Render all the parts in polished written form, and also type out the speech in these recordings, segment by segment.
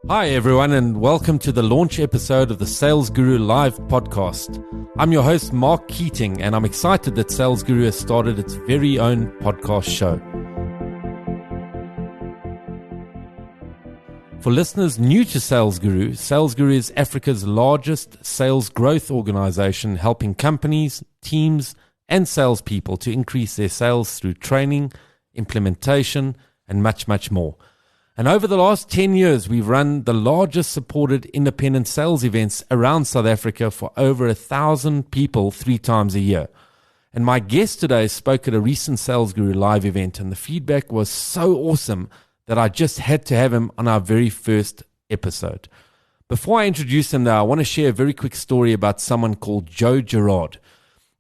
Hi everyone, and welcome to the launch episode of the SalesGuru Live podcast. I'm your host Mark Keating, and I'm excited that SalesGuru has started its very own podcast show. For listeners new to SalesGuru, SalesGuru is Africa's largest sales growth organization, helping companies, teams, and salespeople to increase their sales through training, implementation, and much, much more. And over the last 10 years, we've run the largest supported independent sales events around South Africa for over 1,000 people 3 times a year. And my guest today spoke at a recent SalesGuru Live event, and the feedback was so awesome that I just had to have him on our very first episode. Before I introduce him though, I want to share a very quick story about someone called Joe Gerard.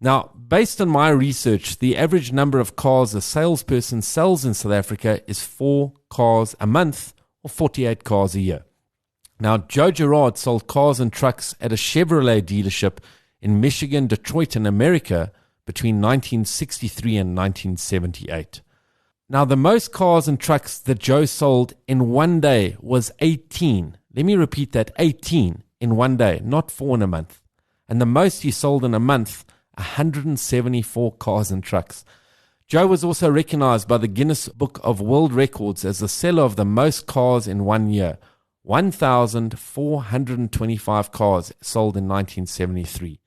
Now, based on my research, the average number of cars a salesperson sells in South Africa is 4 cars a month or 48 cars a year. Now, Joe Gerard sold cars and trucks at a Chevrolet dealership in Michigan, Detroit, and America between 1963 and 1978. Now, the most cars and trucks that Joe sold in one day was 18. Let me repeat that, 18 in one day, not 4 in a month. And the most he sold in a month, 174 cars and trucks. Joe was also recognized by the Guinness Book of World Records as the seller of the most cars in 1 year. 1,425 cars sold in 1973.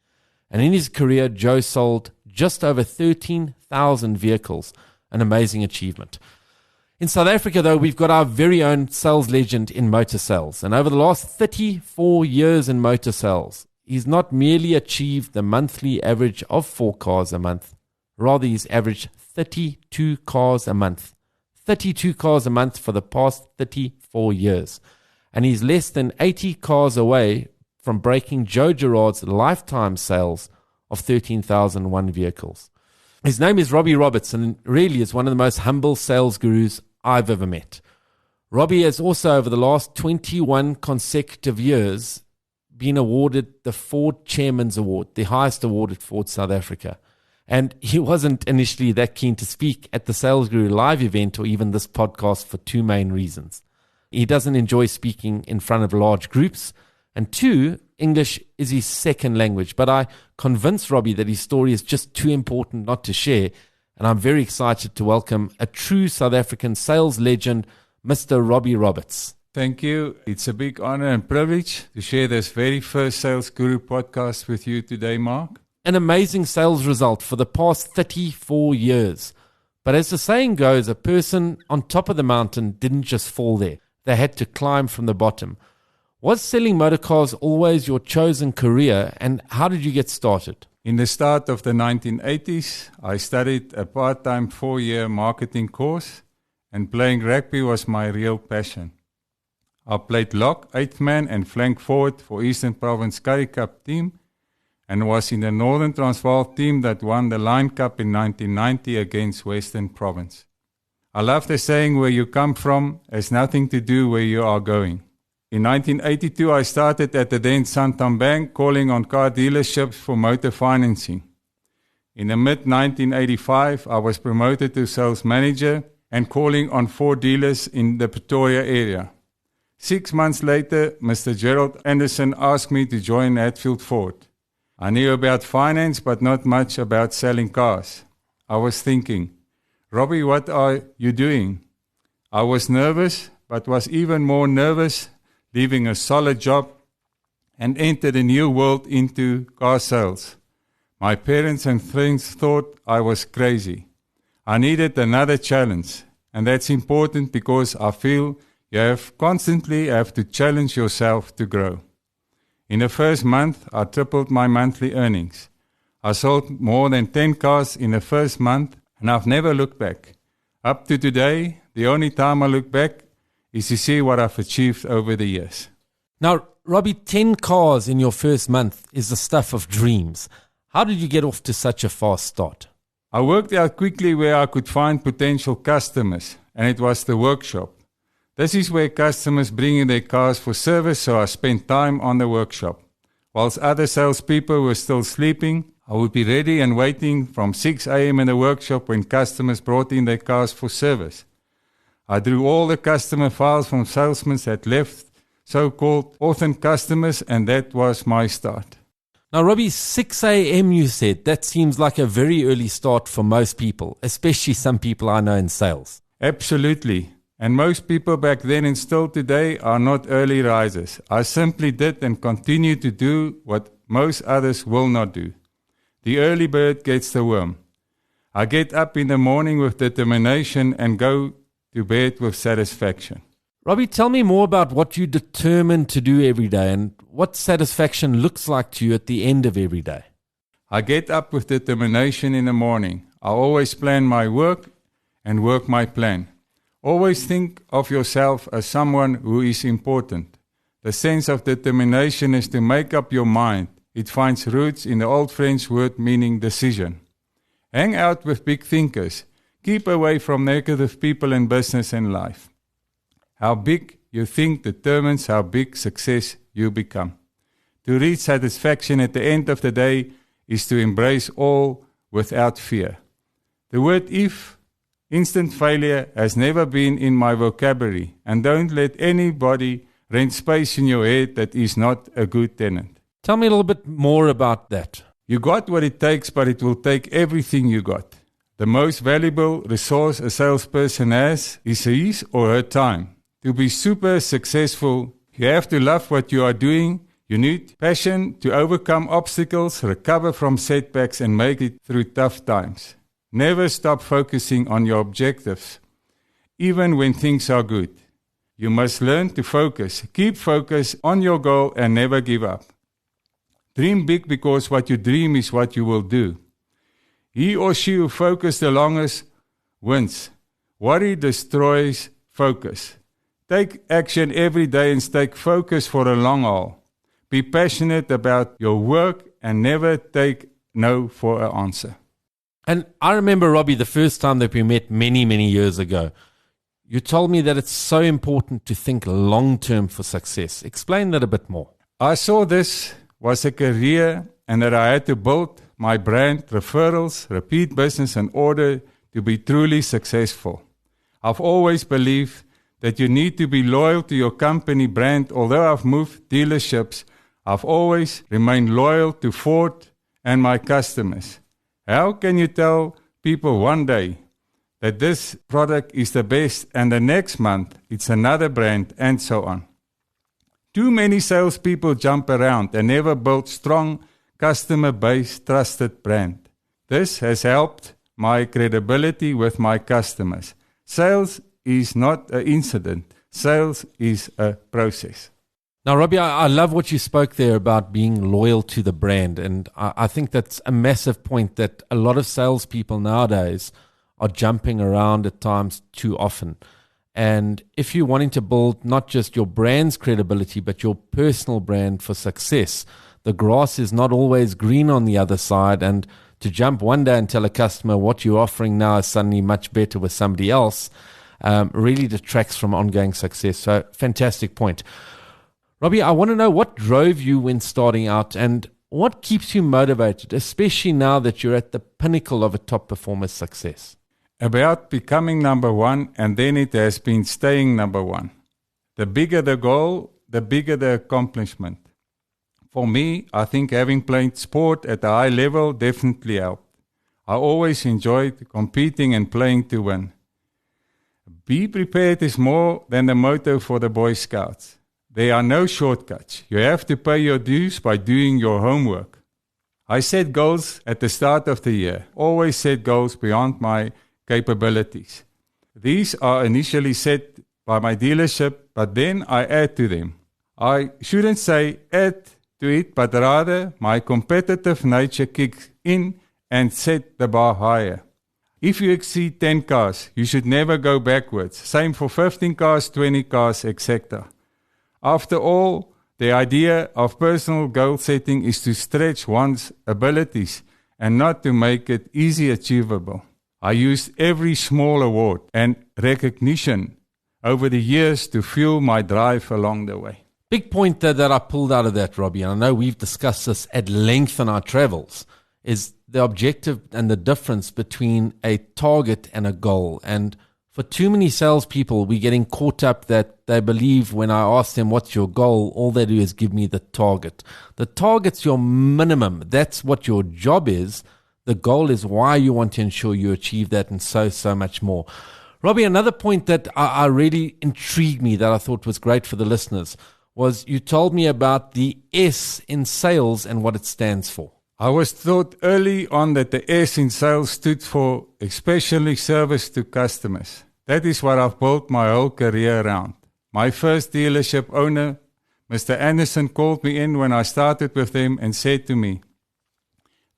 And in his career, Joe sold just over 13,000 vehicles, an amazing achievement. In South Africa, though, we've got our very own sales legend in motor sales. And over the last 34 years in motor sales, he's not merely achieved the monthly average of 4 cars a month, rather he's averaged 32 cars a month. 32 cars a month for the past 34 years. And he's less than 80 cars away from breaking Joe Gerard's lifetime sales of 13,001 vehicles. His name is Robbie Robberts, and really is one of the most humble sales gurus I've ever met. Robbie has also, over the last 21 consecutive years, been awarded the Ford Chairman's Award, the highest award at Ford South Africa. And he wasn't initially that keen to speak at the SalesGuru Live event or even this podcast for 2 main reasons. He doesn't enjoy speaking in front of large groups, and 2, English is his second language. But I convinced Robbie that his story is just too important not to share, and I'm very excited to welcome a true South African sales legend, Mr. Robbie Robberts. Thank you. It's a big honor and privilege to share this very first SalesGuru podcast with you today, Mark. An amazing sales result for the past 34 years. But as the saying goes, a person on top of the mountain didn't just fall there. They had to climb from the bottom. Was selling motor cars always your chosen career, and how did you get started? In the start of the 1980s, I studied a part-time 4-year marketing course, and playing rugby was my real passion. I played lock, 8th man and flank forward for Eastern Province Currie Cup team and was in the Northern Transvaal team that won the Line Cup in 1990 against Western Province. I love the saying, where you come from has nothing to do where you are going. In 1982, I started at the then Santam Bank calling on car dealerships for motor financing. In the mid-1985, I was promoted to sales manager and calling on 4 dealers in the Pretoria area. 6 months later, Mr. Gerald Anderson asked me to join Hatfield Ford. I knew about finance, but not much about selling cars. I was thinking, Robbie, what are you doing? I was nervous, but was even more nervous leaving a solid job and entered a new world into car sales. My parents and friends thought I was crazy. I needed another challenge, and that's important because I feel you constantly have to challenge yourself to grow. In the first month, I tripled my monthly earnings. I sold more than 10 cars in the first month, and I've never looked back. Up to today, the only time I look back is to see what I've achieved over the years. Now, Robbie, 10 cars in your first month is the stuff of dreams. How did you get off to such a fast start? I worked out quickly where I could find potential customers, and it was the workshop. This is where customers bring in their cars for service, so I spent time on the workshop. Whilst other salespeople were still sleeping, I would be ready and waiting from 6 a.m. in the workshop when customers brought in their cars for service. I drew all the customer files from salesmen that left so-called orphan customers, and that was my start. Now, Robbie, 6 a.m. you said. That seems like a very early start for most people, especially some people I know in sales. Absolutely. And most people back then and still today are not early risers. I simply did and continue to do what most others will not do. The early bird gets the worm. I get up in the morning with determination and go to bed with satisfaction. Robbie, tell me more about what you determine to do every day and what satisfaction looks like to you at the end of every day. I get up with determination in the morning. I always plan my work and work my plan. Always think of yourself as someone who is important. The sense of determination is to make up your mind. It finds roots in the old French word meaning decision. Hang out with big thinkers. Keep away from negative people in business and life. How big you think determines how big success you become. To reach satisfaction at the end of the day is to embrace all without fear. The word if, instant failure, has never been in my vocabulary, and don't let anybody rent space in your head that is not a good tenant. Tell me a little bit more about that. You got what it takes, but it will take everything you got. The most valuable resource a salesperson has is his or her time. To be super successful, you have to love what you are doing. You need passion to overcome obstacles, recover from setbacks, and make it through tough times. Never stop focusing on your objectives, even when things are good. You must learn to focus. Keep focus on your goal and never give up. Dream big, because what you dream is what you will do. He or she who focuses the longest wins. Worry destroys focus. Take action every day and stay focused for the long haul. Be passionate about your work and never take no for an answer. And I remember, Robbie, the first time that we met many, many years ago, you told me that it's so important to think long-term for success. Explain that a bit more. I saw this was a career and that I had to build my brand, referrals, repeat business in order to be truly successful. I've always believed that you need to be loyal to your company brand. Although I've moved dealerships, I've always remained loyal to Ford and my customers. How can you tell people one day that this product is the best and the next month it's another brand and so on? Too many salespeople jump around and never build strong customer-based trusted brand. This has helped my credibility with my customers. Sales is not an incident. Sales is a process. Now, Robbie, I love what you spoke there about being loyal to the brand. And I think that's a massive point that a lot of salespeople nowadays are jumping around at times too often. And if you're wanting to build not just your brand's credibility, but your personal brand for success, the grass is not always green on the other side. And to jump one day and tell a customer what you're offering now is suddenly much better with somebody else really detracts from ongoing success. So, fantastic point. Robbie, I want to know what drove you when starting out and what keeps you motivated, especially now that you're at the pinnacle of a top performer's success. About becoming number one, and then it has been staying number one. The bigger the goal, the bigger the accomplishment. For me, I think having played sport at a high level definitely helped. I always enjoyed competing and playing to win. Be prepared is more than the motto for the Boy Scouts. There are no shortcuts. You have to pay your dues by doing your homework. I set goals at the start of the year. Always set goals beyond my capabilities. These are initially set by my dealership, but then I add to them. I shouldn't say add to it, but rather my competitive nature kicks in and set the bar higher. If you exceed 10 cars, you should never go backwards. Same for 15 cars, 20 cars, etc. After all, the idea of personal goal setting is to stretch one's abilities and not to make it easy achievable. I used every small award and recognition over the years to fuel my drive along the way. Big point that I pulled out of that, Robbie, and I know we've discussed this at length in our travels, is the objective and the difference between a target and a goal. And For too many salespeople, we're getting caught up that they believe when I ask them, what's your goal? All they do is give me the target. The target's your minimum. That's what your job is. The goal is why you want to ensure you achieve that, and so much more. Robbie, another point that I really intrigued me that I thought was great for the listeners was you told me about the S in sales and what it stands for. I was taught early on that the S in sales stood for especially service to customers. That is what I've built my whole career around. My first dealership owner, Mr. Anderson, called me in when I started with him and said to me,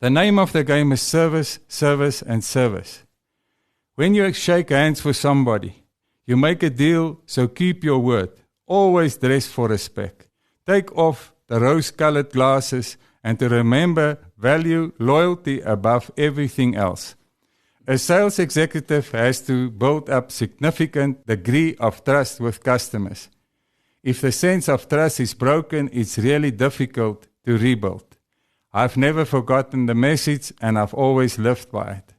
"The name of the game is service, service, and service. When you shake hands with somebody, you make a deal, so keep your word. Always dress for respect. Take off the rose-colored glasses and to remember, value loyalty above everything else. A sales executive has to build up significant degree of trust with customers. If the sense of trust is broken, it's really difficult to rebuild. I've never forgotten the message and I've always lived by it.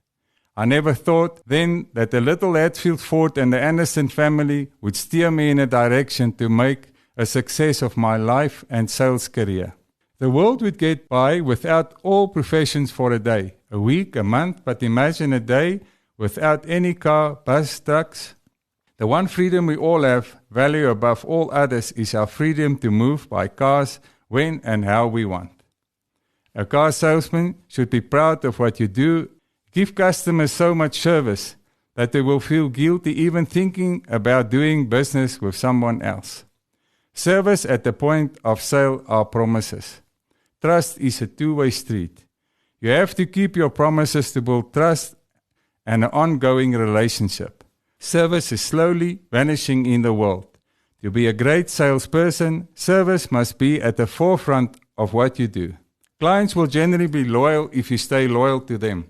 I never thought then that the little Hatfield Ford and the Anderson family would steer me in a direction to make a success of my life and sales career. The world would get by without all professions for a day, a week, a month, but imagine a day without any car, bus, trucks. The one freedom we all have, value above all others, is our freedom to move by cars when and how we want. A car salesman should be proud of what you do. Give customers so much service that they will feel guilty even thinking about doing business with someone else. Service at the point of sale are promises. Trust is a two-way street. You have to keep your promises to build trust and an ongoing relationship. Service is slowly vanishing in the world. To be a great salesperson, service must be at the forefront of what you do. Clients will generally be loyal if you stay loyal to them.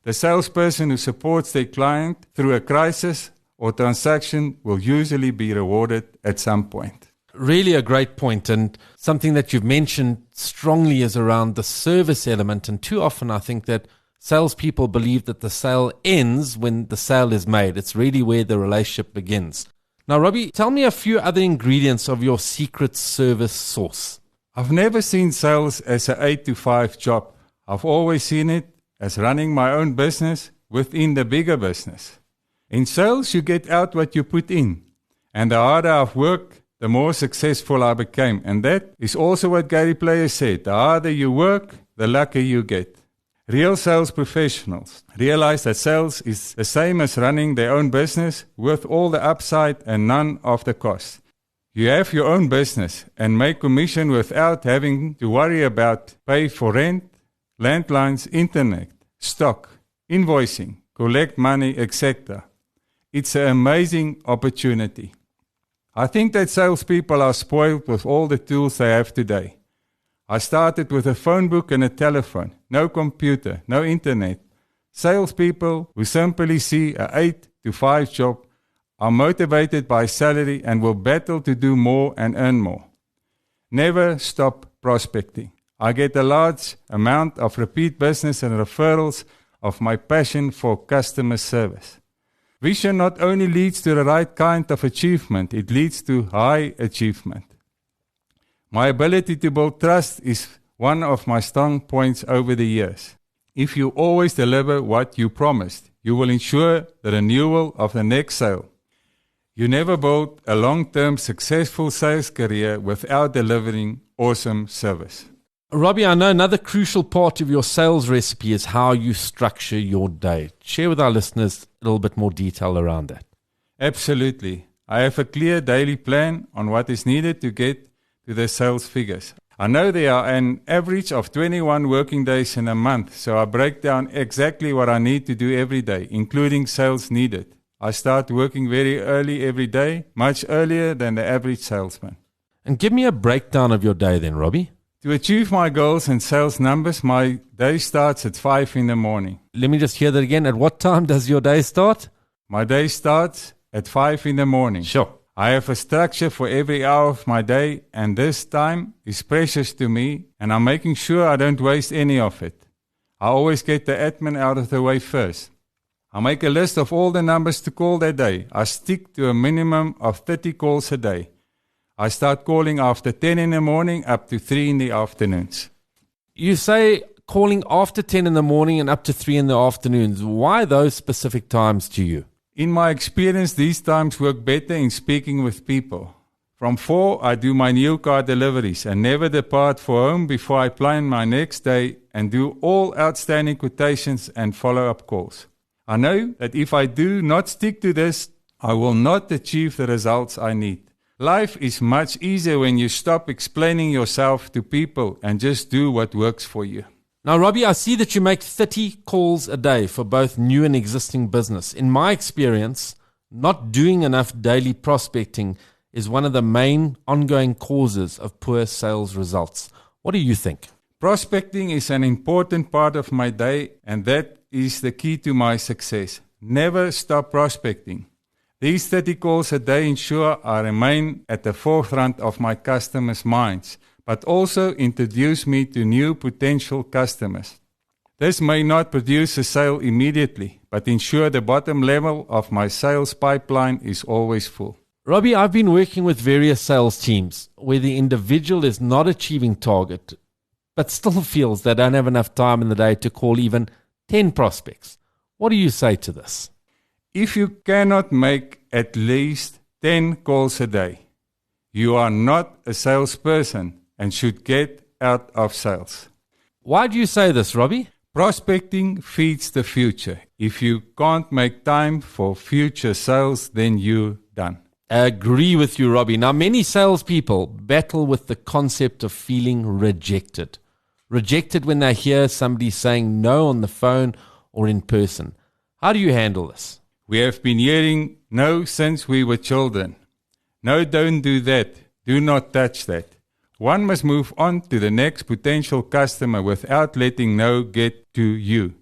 The salesperson who supports their client through a crisis or transaction will usually be rewarded at some point. Really a great point, and something that you've mentioned strongly is around the service element. And too often I think that salespeople believe that the sale ends when the sale is made. It's really where the relationship begins. Now, Robbie, tell me a few other ingredients of your secret service sauce. I've never seen sales as an 8 to 5 job. I've always seen it as running my own business within the bigger business. In sales, you get out what you put in. And the harder I've worked, the more successful I became. And that is also what Gary Player said. The harder you work, the luckier you get. Real sales professionals realize that sales is the same as running their own business with all the upside and none of the cost. You have your own business and make commission without having to worry about pay for rent, landlines, internet, stock, invoicing, collect money, etc. It's an amazing opportunity. I think that salespeople are spoiled with all the tools they have today. I started with a phone book and a telephone, no computer, no internet. Salespeople who simply see an 8 to 5 job are motivated by salary and will battle to do more and earn more. Never stop prospecting. I get a large amount of repeat business and referrals of my passion for customer service. Vision not only leads to the right kind of achievement, it leads to high achievement. My ability to build trust is one of my strong points over the years. If you always deliver what you promised, you will ensure the renewal of the next sale. You never build a long-term successful sales career without delivering awesome service. Robbie, I know another crucial part of your sales recipe is how you structure your day. Share with our listeners a little bit more detail around that. Absolutely. I have a clear daily plan on what is needed to get to the sales figures. I know there are an average of 21 working days in a month, so I break down exactly what I need to do every day, including sales needed. I start working very early every day, much earlier than the average salesman. And give me a breakdown of your day then, Robbie. To achieve my goals and sales numbers, my day starts at 5 in the morning. Let me just hear that again. At what time does your day start? My day starts at 5 in the morning. Sure. I have a structure for every hour of my day, and this time is precious to me, and I'm making sure I don't waste any of it. I always get the admin out of the way first. I make a list of all the numbers to call that day. I stick to a minimum of 30 calls a day. I start calling after 10 in the morning up to 3 in the afternoons. You say calling after 10 in the morning and up to 3 in the afternoons. Why those specific times to you? In my experience, these times work better in speaking with people. From 4, I do my new car deliveries and never depart for home before I plan my next day and do all outstanding quotations and follow-up calls. I know that if I do not stick to this, I will not achieve the results I need. Life is much easier when you stop explaining yourself to people and just do what works for you. Now, Robbie, I see that you make 30 calls a day for both new and existing business. In my experience, not doing enough daily prospecting is one of the main ongoing causes of poor sales results. What do you think? Prospecting is an important part of my day, and that is the key to my success. Never stop prospecting. These 30 calls a day ensure I remain at the forefront of my customers' minds, but also introduce me to new potential customers. This may not produce a sale immediately, but ensure the bottom level of my sales pipeline is always full. Robbie, I've been working with various sales teams where the individual is not achieving target, but still feels they don't have enough time in the day to call even 10 prospects. What do you say to this? If you cannot make at least 10 calls a day, you are not a salesperson and should get out of sales. Why do you say this, Robbie? Prospecting feeds the future. If you can't make time for future sales, then you're done. I agree with you, Robbie. Now, many salespeople battle with the concept of feeling rejected. Rejected when they hear somebody saying no on the phone or in person. How do you handle this? We have been hearing no since we were children. No, don't do that. Do not touch that. One must move on to the next potential customer without letting no get to you.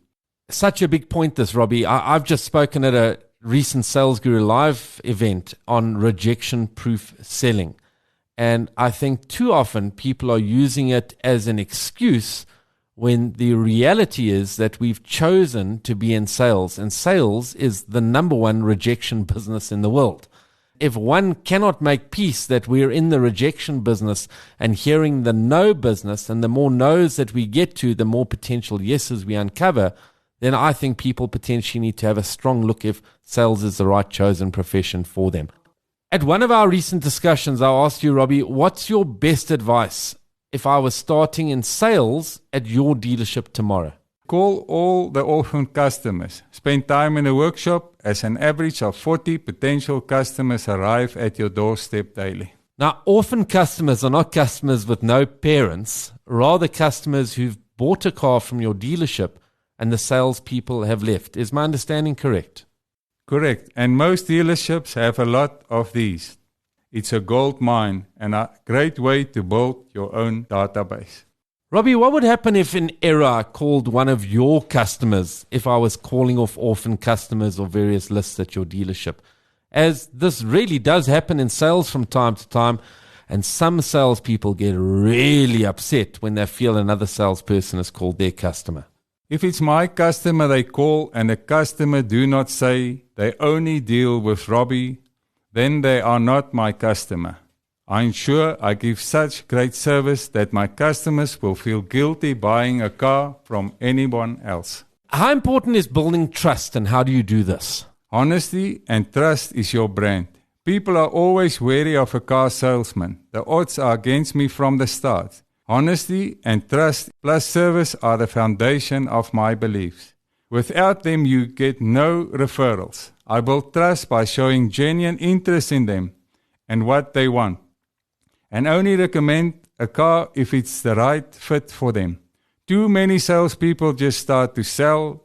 Such a big point, this, Robbie. I've just spoken at a recent SalesGuru Live event on rejection-proof selling. And I think too often people are using it as an excuse when the reality is that we've chosen to be in sales, and sales is the number one rejection business in the world. If one cannot make peace that we're in the rejection business and hearing the no business, and the more no's that we get to, the more potential yeses we uncover, then I think people potentially need to have a strong look if sales is the right chosen profession for them. At one of our recent discussions, I asked you, Robbie, what's your best advice if I was starting in sales at your dealership tomorrow? Call all the orphan customers. Spend time in a workshop as an average of 40 potential customers arrive at your doorstep daily. Now, orphan customers are not customers with no parents, rather customers who've bought a car from your dealership and the salespeople have left. Is my understanding correct? Correct. And most dealerships have a lot of these. It's a gold mine and a great way to build your own database. Robbie, what would happen if an error called one of your customers if I was calling off orphan customers or various lists at your dealership? As this really does happen in sales from time to time, and some salespeople get really upset when they feel another salesperson has called their customer. If it's my customer they call and the customer do not say they only deal with Robbie, then they are not my customer. I ensure I give such great service that my customers will feel guilty buying a car from anyone else. How important is building trust, and how do you do this? Honesty and trust is your brand. People are always wary of a car salesman. The odds are against me from the start. Honesty and trust plus service are the foundation of my beliefs. Without them, you get no referrals. I build trust by showing genuine interest in them and what they want, and only recommend a car if it's the right fit for them. Too many salespeople just start to sell,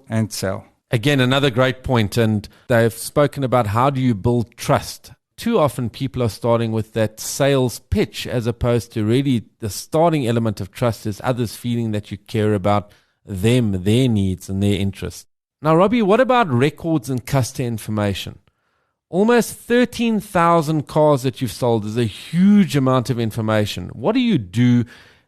and sell. Again, another great point, and they've spoken about how do you build trust. Too often people are starting with that sales pitch as opposed to really the starting element of trust is others feeling that you care about them, their needs and their interests. Now, Robbie, what about records and customer information? Almost 13,000 cars that you've sold is a huge amount of information. What do you do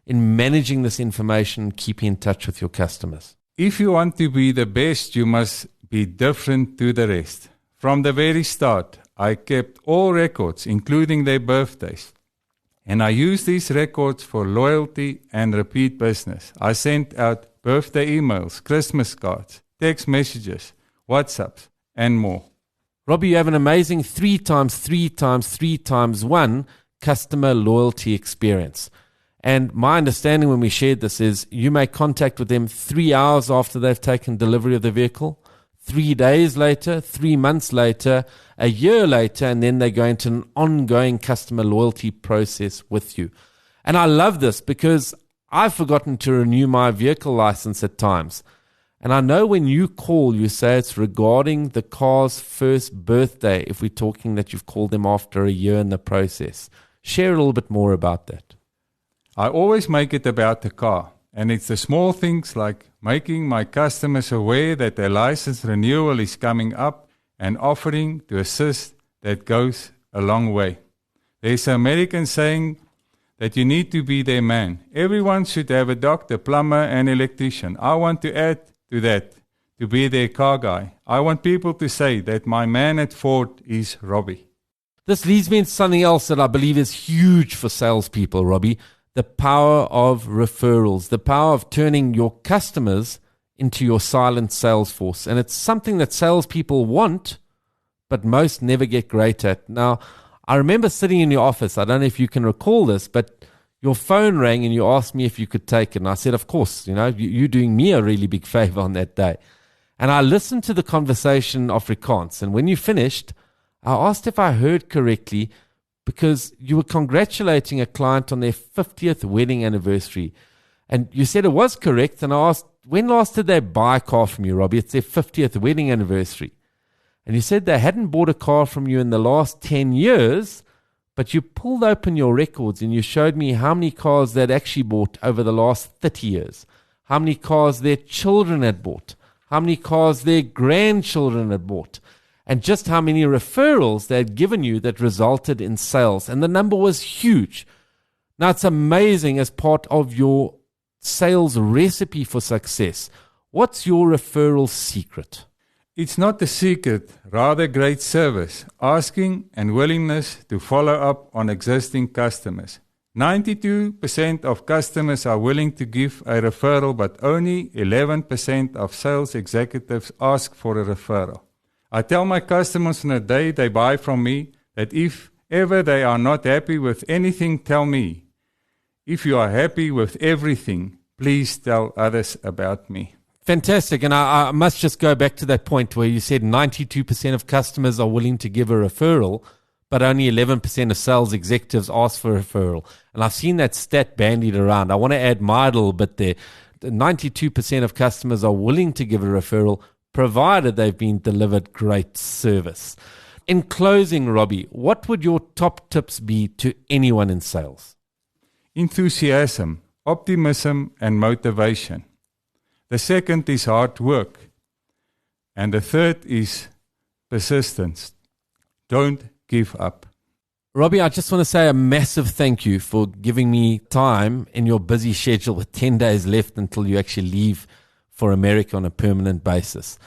in managing this information and keeping in touch with your customers? If you want to be the best, you must be different to the rest. From the very start, I kept all records, including their birthdays. And I used these records for loyalty and repeat business. I sent out birthday emails, Christmas cards, text messages, WhatsApps, and more. Robbie, you have an amazing 3 times 3 times 3 times 1 customer loyalty experience. And my understanding when we shared this is you make contact with them 3 hours after they've taken delivery of the vehicle, 3 days later, 3 months later, a year later, and then they go into an ongoing customer loyalty process with you. And I love this because I've forgotten to renew my vehicle license at times. And I know when you call, you say it's regarding the car's first birthday, if we're talking that you've called them after a year in the process. Share a little bit more about that. I always make it about the car, and it's the small things like making my customers aware that their license renewal is coming up and offering to assist that goes a long way. There's an American saying that you need to be their man. Everyone should have a doctor, plumber, and electrician. I want to add to that, to be their car guy. I want people to say that my man at Ford is Robbie. This leads me into something else that I believe is huge for salespeople, Robbie. The power of referrals, the power of turning your customers into your silent sales force. And it's something that salespeople want, but most never get great at. Now, I remember sitting in your office, I don't know if you can recall this, but your phone rang and you asked me if you could take it. And I said, of course, you're doing me a really big favor on that day. And I listened to the conversation Afrikaans. And when you finished, I asked if I heard correctly, because you were congratulating a client on their 50th wedding anniversary. And you said it was correct. And I asked, when last did they buy a car from you, Robbie? It's their 50th wedding anniversary. And you said they hadn't bought a car from you in the last 10 years, but you pulled open your records and you showed me how many cars they'd actually bought over the last 30 years, how many cars their children had bought, how many cars their grandchildren had bought, and just how many referrals they had given you that resulted in sales. And the number was huge. Now, it's amazing as part of your sales recipe for success. What's your referral secret? It's not a secret, rather great service, asking and willingness to follow up on existing customers. 92% of customers are willing to give a referral, but only 11% of sales executives ask for a referral. I tell my customers on the day they buy from me that if ever they are not happy with anything, tell me. If you are happy with everything, please tell others about me. Fantastic. And I must just go back to that point where you said 92% of customers are willing to give a referral, but only 11% of sales executives ask for a referral. And I've seen that stat bandied around. I want to add my little bit there. 92% of customers are willing to give a referral, provided they've been delivered great service. In closing, Robbie, what would your top tips be to anyone in sales? Enthusiasm, optimism, and motivation. The second is hard work. And the third is persistence. Don't give up. Robbie, I just want to say a massive thank you for giving me time in your busy schedule with 10 days left until you actually leave for America on a permanent basis.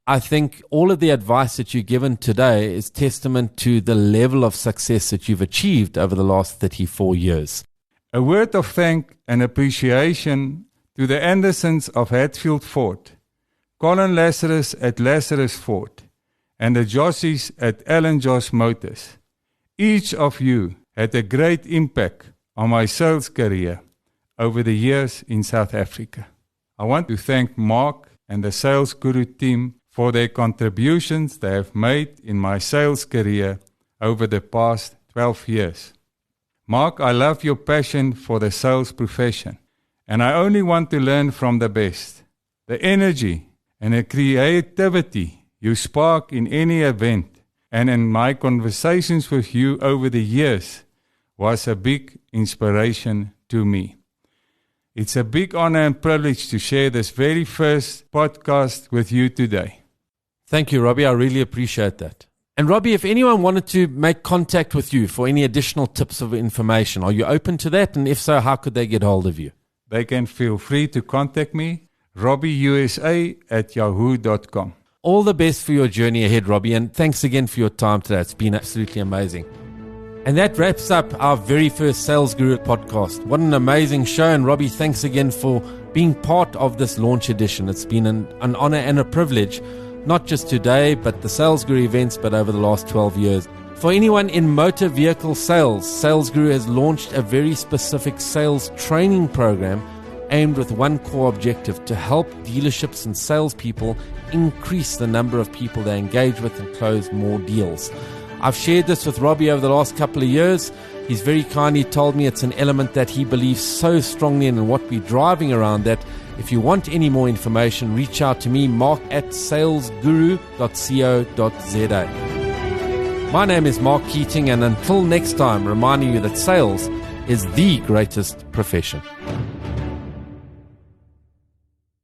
I think all of the advice that you've given today is testament to the level of success that you've achieved over the last 34 years. A word of thanks and appreciation to the Andersons of Hatfield Ford, Colin Lazarus at Lazarus Ford, and the Jossies at Allen Joss Motors. Each of you had a great impact on my sales career over the years in South Africa. I want to thank Mark and the SalesGuru team for their contributions they have made in my sales career over the past 12 years. Mark, I love your passion for the sales profession, and I only want to learn from the best. The energy and the creativity you spark in any event and in my conversations with you over the years was a big inspiration to me. It's a big honor and privilege to share this very first podcast with you today. Thank you, Robbie. I really appreciate that. And Robbie, if anyone wanted to make contact with you for any additional tips of information, are you open to that? And if so, how could they get hold of you? They can feel free to contact me, robbieusa@yahoo.com. All the best for your journey ahead, Robbie, and thanks again for your time today. It's been absolutely amazing. And that wraps up our very first Sales Guru podcast. What an amazing show. And Robbie, thanks again for being part of this launch edition. It's been an honor and a privilege, not just today, but the Sales Guru events, but over the last 12 years. For anyone in motor vehicle sales, SalesGuru has launched a very specific sales training program aimed with one core objective: to help dealerships and salespeople increase the number of people they engage with and close more deals. I've shared this with Robbie over the last couple of years. He's very kindly told me it's an element that he believes so strongly in and what we're driving around that. If you want any more information, reach out to me, Mark at salesguru.co.za. My name is Mark Keating, and until next time, reminding you that sales is the greatest profession.